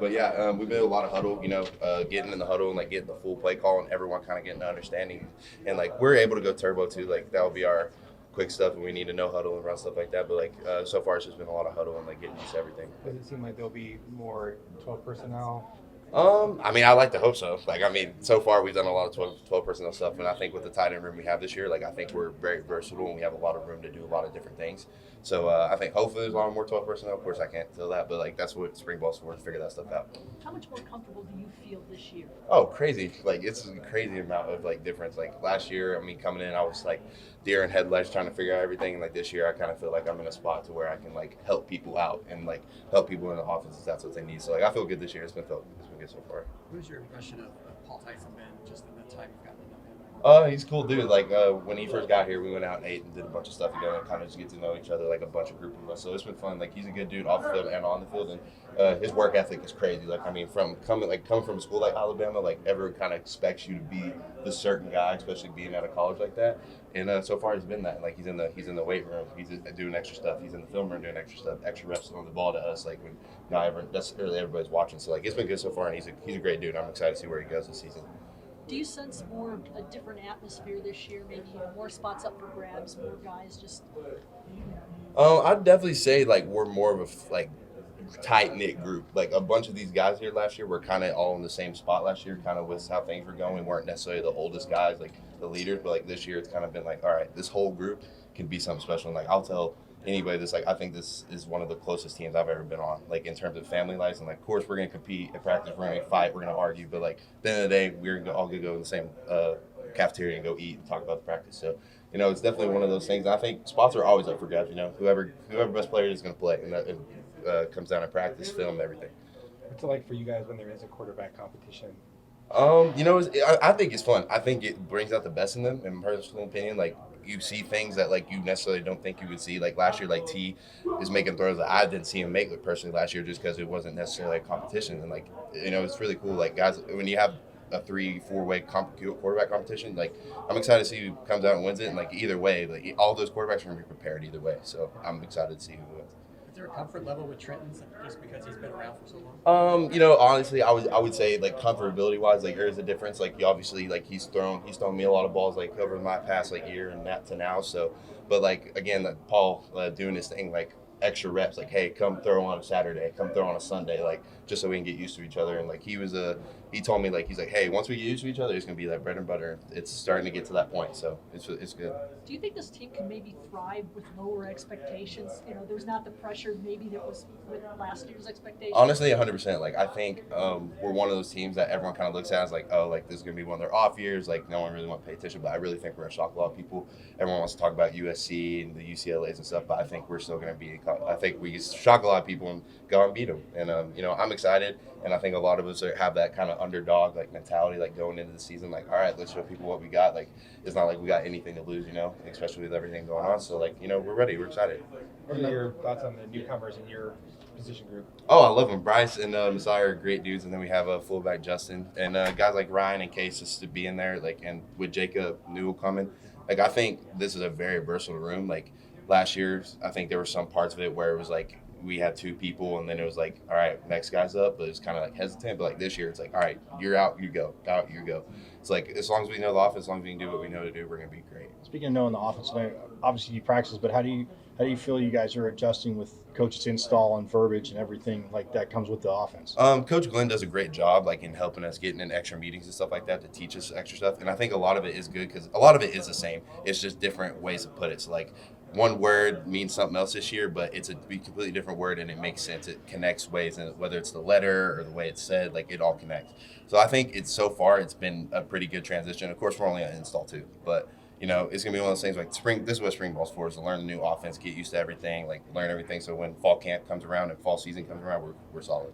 But yeah, we did a lot of huddle, getting in the huddle and like getting the full play call and everyone kind of getting an understanding. And like we're able to go turbo too. Like that will be our quick stuff and we need to know huddle and run stuff like that. But like so far it's just been a lot of huddle and like getting used to everything. Does it seem like there'll be more 12 personnel? I mean, I like to hope so. Like, I mean, so far we've done a lot of 12 personnel stuff, and I think with the tight end room we have this year, like, I think we're very versatile and we have a lot of room to do a lot of different things. So I think hopefully there's a lot more 12 personnel. Of course, I can't tell that, but like that's what spring ball's for, to figure that stuff out. How much more comfortable do you feel this year? Oh, crazy! Like it's a crazy amount of like difference. Like last year, I mean, coming in, I was like deer in headlights trying to figure out everything. And like this year, I kind of feel like I'm in a spot to where I can like help people out and like help people in the offense if that's what they need. So like I feel good this year. It's been good so far. Who's your impression of Paul Tyson been just in the time you've gotten to know him? He's a cool dude. Like when he first got here, we went out and ate and did a bunch of stuff together and kind of just get to know each other, like a bunch of group of us. So it's been fun. Like he's a good dude off the field and on the field, and his work ethic is crazy. Like I mean, from coming from a school like Alabama, like everyone kind of expects you to be the certain guy, especially being at a college like that. And so far he's been that. Like he's in the weight room, he's doing extra stuff. He's in the film room doing extra stuff, extra reps on the ball to us. Like when not necessarily everybody's watching. So like it's been good so far, and he's a great dude. I'm excited to see where he goes this season. Do you sense more a different atmosphere this year? Maybe more spots up for grabs, more guys just. I'd definitely say like we're more of a like tight knit group. Like a bunch of these guys here last year were kind of all in the same spot last year, kind of with how things were going. We weren't necessarily the oldest guys, like the leaders, but like this year it's kind of been like, all right, this whole group can be something special. And like I'll tell anybody this, like I think this is one of the closest teams I've ever been on, like in terms of family lives. And like of course we're gonna compete at practice, we're gonna fight, we're gonna argue, but like at the end of the day we're all gonna go in the same cafeteria and go eat and talk about the practice. So it's definitely one of those things. I think spots are always up for grabs. Whoever best player is gonna play, and that comes down to practice, film, everything. What's it like for you guys when there is a quarterback competition? I think it's fun. I think it brings out the best in them, in my personal opinion. Like, you see things that, like, you necessarily don't think you would see. Like, last year, like, T is making throws that I didn't see him make, like, personally, last year just because it wasn't necessarily a competition. And, like, it's really cool. Like, guys, when you have a 3-4-way quarterback competition, like, I'm excited to see who comes out and wins it. And, like, either way, like, all those quarterbacks are going to be prepared either way. So I'm excited to see who wins. Is there a comfort level with Trenton just because he's been around for so long? Honestly, I would say like comfortability wise, like there is a difference. Like obviously, like he's thrown me a lot of balls like over my past like year and that to now. So, but like again, like Paul doing this thing like extra reps, like hey, come throw on a Saturday, come throw on a Sunday, like just so we can get used to each other. And like he told me like he's like, hey, once we get used to each other, it's gonna be like bread and butter. It's starting to get to that point, so it's good. Do you think this team can maybe thrive with lower expectations? There's not the pressure maybe that was with last year's expectations. Honestly, 100%. Like I think we're one of those teams that everyone kind of looks at as like, oh, like this is gonna be one of their off years. Like no one really wants to pay attention, but I really think we're gonna shock a lot of people. Everyone wants to talk about USC and the UCLA's and stuff, but I think we're still gonna be. I think we shock a lot of people and go out and beat them. And I'm excited, and I think a lot of us have that kind of underdog like mentality, like going into the season, like all right, let's show people what we got. Like it's not like we got anything to lose, especially with everything going on. So like we're ready, we're excited. What are your thoughts on the newcomers in your position group? Oh, I love them. Bryce and Messiah are great dudes, and then we have a fullback Justin and guys like Ryan and Case just to be in there, like, and with Jacob Newell coming. Like I think this is a very versatile room. Like last year, I think there were some parts of it where it was like we had 2 people, and then it was like, all right, next guy's up, but it was kind of like hesitant. But like this year, it's like, all right, you're out, you go, out, you go. It's like as long as we know the offense, as long as we can do what we know to do, we're gonna be great. Speaking of knowing the offense, obviously you practice, but how do you feel you guys are adjusting with coach's install and verbiage and everything like that comes with the offense? Coach Glenn does a great job, like in helping us getting in extra meetings and stuff like that to teach us extra stuff. And I think a lot of it is good because a lot of it is the same. It's just different ways to put it. So like one word means something else this year, but it's a completely different word and it makes sense. It connects ways, and whether it's the letter or the way it's said, like it all connects. So I think so far it's been a pretty good transition. Of course, we're only on install 2, but it's gonna be one of those things like this is what spring ball's for, is to learn the new offense, get used to everything, like learn everything. So when fall camp comes around and fall season comes around, we're solid.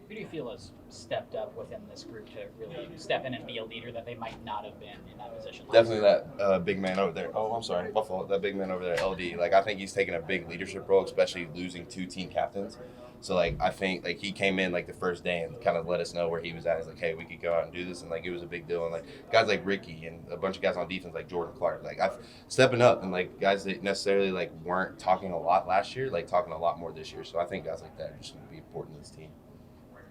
Who do you feel has stepped up within this group to really step in and be a leader that they might not have been in that position? Definitely that big man over there. Oh, I'm sorry, Buffalo. That big man over there, LD. Like I think he's taken a big leadership role, especially losing 2 team captains. So like I think like he came in like the first day and kind of let us know where he was at. He's like, hey, we could go out and do this, and like it was a big deal. And like guys like Ricky and a bunch of guys on defense like Jordan Clark, like I've stepping up, and like guys that necessarily like weren't talking a lot last year, like talking a lot more this year. So I think guys like that are just going to be important to this team.